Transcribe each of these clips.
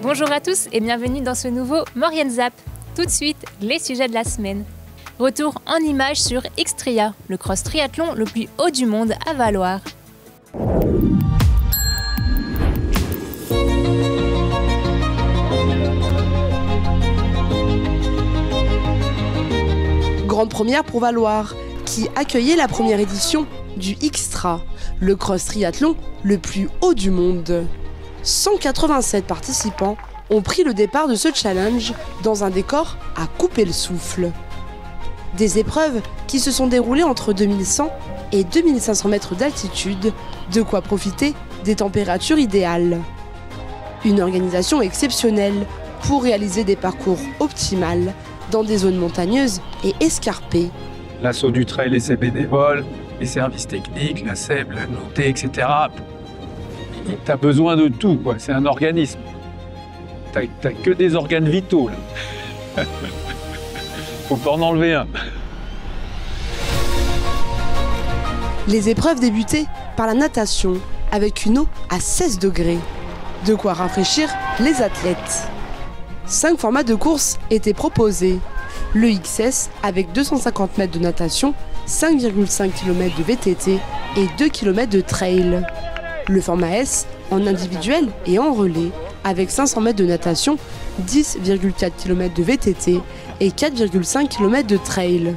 Bonjour à tous et bienvenue dans ce nouveau Maurienne Zap. Tout de suite, les sujets de la semaine. Retour en images sur Xtria, le cross triathlon le plus haut du monde à Valloire. Grande première pour Valloire, qui accueillait la première édition du Xtra, le cross triathlon le plus haut du monde. 187 participants ont pris le départ de ce challenge dans un décor à couper le souffle. Des épreuves qui se sont déroulées entre 2100 et 2500 mètres d'altitude, de quoi profiter des températures idéales. Une organisation exceptionnelle pour réaliser des parcours optimales dans des zones montagneuses et escarpées. L'assaut du trail et ses bénévoles, les services techniques, la SEB, la NOT, etc. T'as besoin de tout, quoi. C'est un organisme. T'as que des organes vitaux, là. Faut pas en enlever un. Les épreuves débutaient par la natation, avec une eau à 16 degrés. De quoi rafraîchir les athlètes. 5 formats de course étaient proposés. Le XS avec 250 mètres de natation, 5,5 km de VTT et 2 km de trail. Le format S en individuel et en relais avec 500 mètres de natation, 10,4 km de VTT et 4,5 km de trail.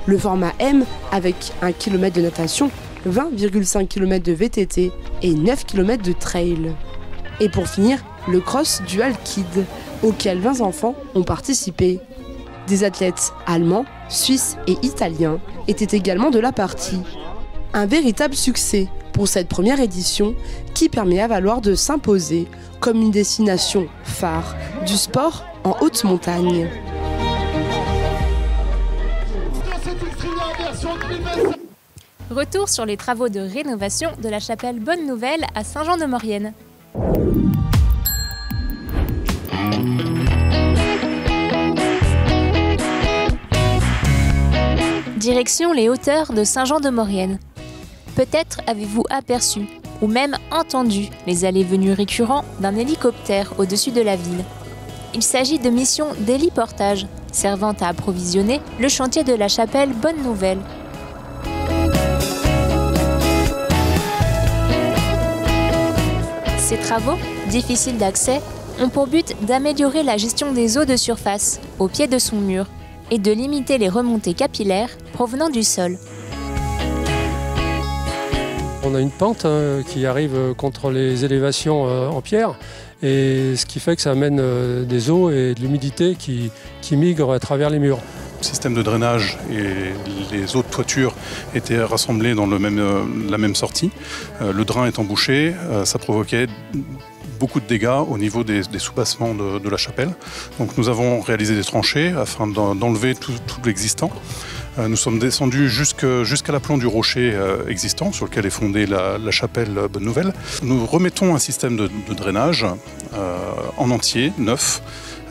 Le format M avec 1 km de natation, 20,5 km de VTT et 9 km de trail. Et pour finir, le cross dual kid, auquel 20 enfants ont participé. Des athlètes allemands, suisses et italiens étaient également de la partie. Un véritable succès pour cette première édition qui permet à Valloire de s'imposer comme une destination phare du sport en haute montagne. Retour sur les travaux de rénovation de la chapelle Bonne Nouvelle à Saint-Jean-de-Maurienne. Direction les hauteurs de Saint-Jean-de-Maurienne. Peut-être avez-vous aperçu ou même entendu les allées-venues récurrents d'un hélicoptère au-dessus de la ville. Il s'agit de missions d'héliportage servant à approvisionner le chantier de la chapelle Bonne Nouvelle. Ces travaux, difficiles d'accès, ont pour but d'améliorer la gestion des eaux de surface au pied de son mur et de limiter les remontées capillaires provenant du sol. On a une pente qui arrive contre les élévations en pierre, et ce qui fait que ça amène des eaux et de l'humidité qui migrent à travers les murs. Le système de drainage et les eaux de toiture étaient rassemblées dans la même sortie. Le drain étant bouché, ça provoquait beaucoup de dégâts au niveau des soubassements de la chapelle. Donc nous avons réalisé des tranchées afin d'enlever tout l'existant. Nous sommes descendus jusqu'à l'aplomb du rocher existant sur lequel est fondée la chapelle Bonne Nouvelle. Nous remettons un système de drainage en entier, neuf,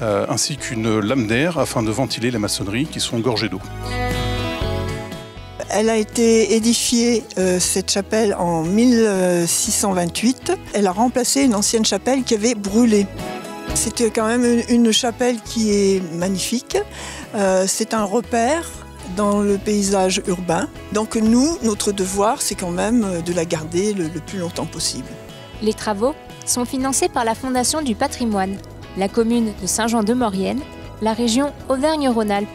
ainsi qu'une lame d'air afin de ventiler les maçonneries qui sont gorgées d'eau. Elle a été édifiée, cette chapelle, en 1628. Elle a remplacé une ancienne chapelle qui avait brûlé. C'était quand même une chapelle qui est magnifique. C'est un repère dans le paysage urbain. Donc nous, notre devoir, c'est quand même de la garder le plus longtemps possible. Les travaux sont financés par la Fondation du patrimoine, la commune de Saint-Jean-de-Maurienne, la région Auvergne-Rhône-Alpes,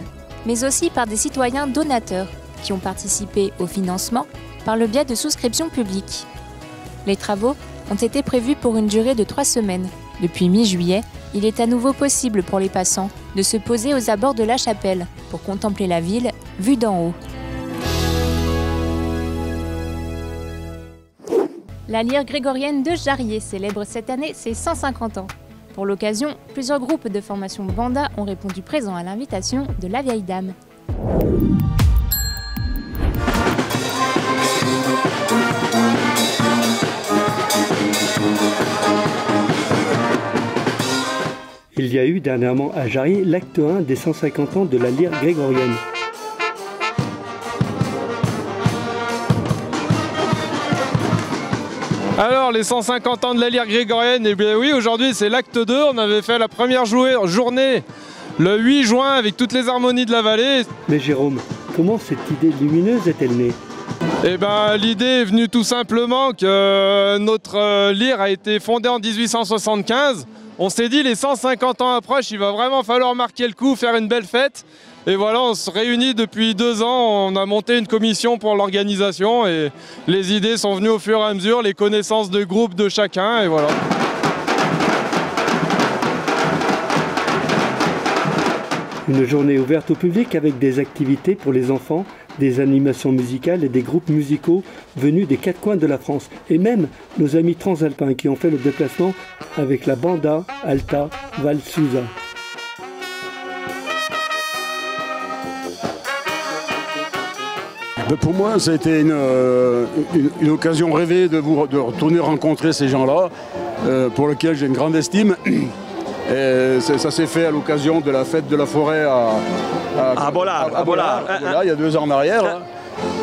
mais aussi par des citoyens donateurs qui ont participé au financement par le biais de souscriptions publiques. Les travaux ont été prévus pour une durée de 3 semaines. Depuis mi-juillet, il est à nouveau possible pour les passants de se poser aux abords de la chapelle pour contempler la ville vue d'en haut. La lyre grégorienne de Jarrier célèbre cette année ses 150 ans. Pour l'occasion, plusieurs groupes de formation Banda ont répondu présents à l'invitation de la vieille dame. Il y a eu dernièrement à Jarrier l'acte 1 des 150 ans de la lyre grégorienne. Alors, les 150 ans de la lyre grégorienne, eh bien oui, aujourd'hui c'est l'acte 2. On avait fait la première journée le 8 juin avec toutes les harmonies de la vallée. Mais Jérôme, comment cette idée lumineuse est-elle née? Eh ben, l'idée est venue tout simplement que notre lyre a été fondée en 1875. On s'est dit, les 150 ans approchent, il va vraiment falloir marquer le coup, faire une belle fête. Et voilà, on se réunit depuis 2 ans, on a monté une commission pour l'organisation et les idées sont venues au fur et à mesure, les connaissances de groupe de chacun et voilà. Une journée ouverte au public avec des activités pour les enfants, des animations musicales et des groupes musicaux venus des 4 coins de la France. Et même nos amis transalpins qui ont fait le déplacement avec la Banda Alta Val Susa. Pour moi, ça a été une occasion rêvée de retourner rencontrer ces gens-là, pour lesquels j'ai une grande estime. Et ça s'est fait à l'occasion de la fête de la forêt à Bollard, il y a 2 ans en arrière. Là.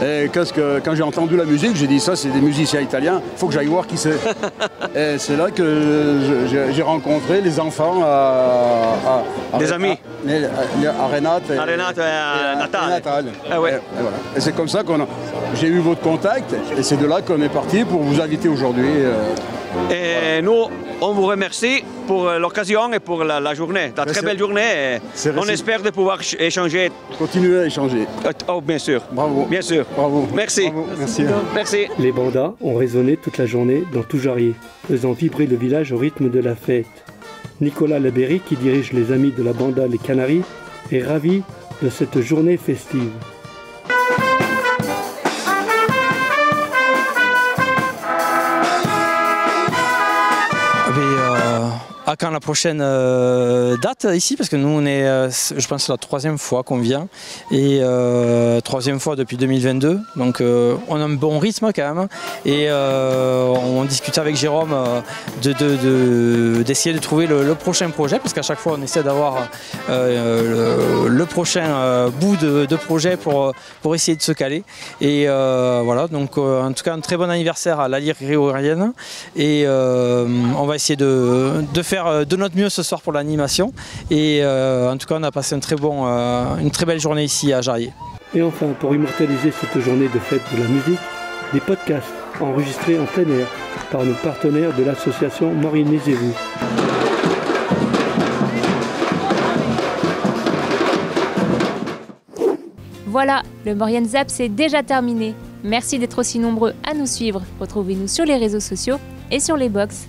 Et quand j'ai entendu la musique, j'ai dit ça, c'est des musiciens italiens, il faut que j'aille voir qui c'est. Et c'est là que j'ai rencontré les enfants des amis à Renate et à Natale. Ah ouais. Et voilà. Et c'est comme ça j'ai eu votre contact et c'est de là qu'on est parti pour vous inviter aujourd'hui. Et nous, on vous remercie pour l'occasion et pour la journée, la très belle journée. On espère de pouvoir échanger. Continuer à échanger. Oh, bien sûr. Bravo. Bien sûr. Bravo. Merci. Bravo. Merci. Merci. Les bandas ont résonné toute la journée dans tout Jarrier, faisant vibrer le village au rythme de la fête. Nicolas Labéry, qui dirige les amis de la banda Les Canaries, est ravi de cette journée festive. À quand la prochaine date ici, parce que nous on est, je pense, la 3e fois qu'on vient et 3e fois depuis 2022, donc on a un bon rythme quand même et on discute avec Jérôme d'essayer de trouver le prochain projet, parce qu'à chaque fois on essaie d'avoir le prochain bout de projet pour essayer de se caler et voilà, donc en tout cas un très bon anniversaire à la lyre grégorienne et on va essayer de faire de notre mieux ce soir pour l'animation et en tout cas on a passé une très belle journée ici à Jarrier. Et enfin, pour immortaliser cette journée de fête de la musique, des podcasts enregistrés en plein air par nos partenaires de l'association Morilnesez-vous. Voilà, le Maurienne Zap c'est déjà terminé. Merci d'être aussi nombreux à nous suivre. Retrouvez-nous sur les réseaux sociaux et sur les box.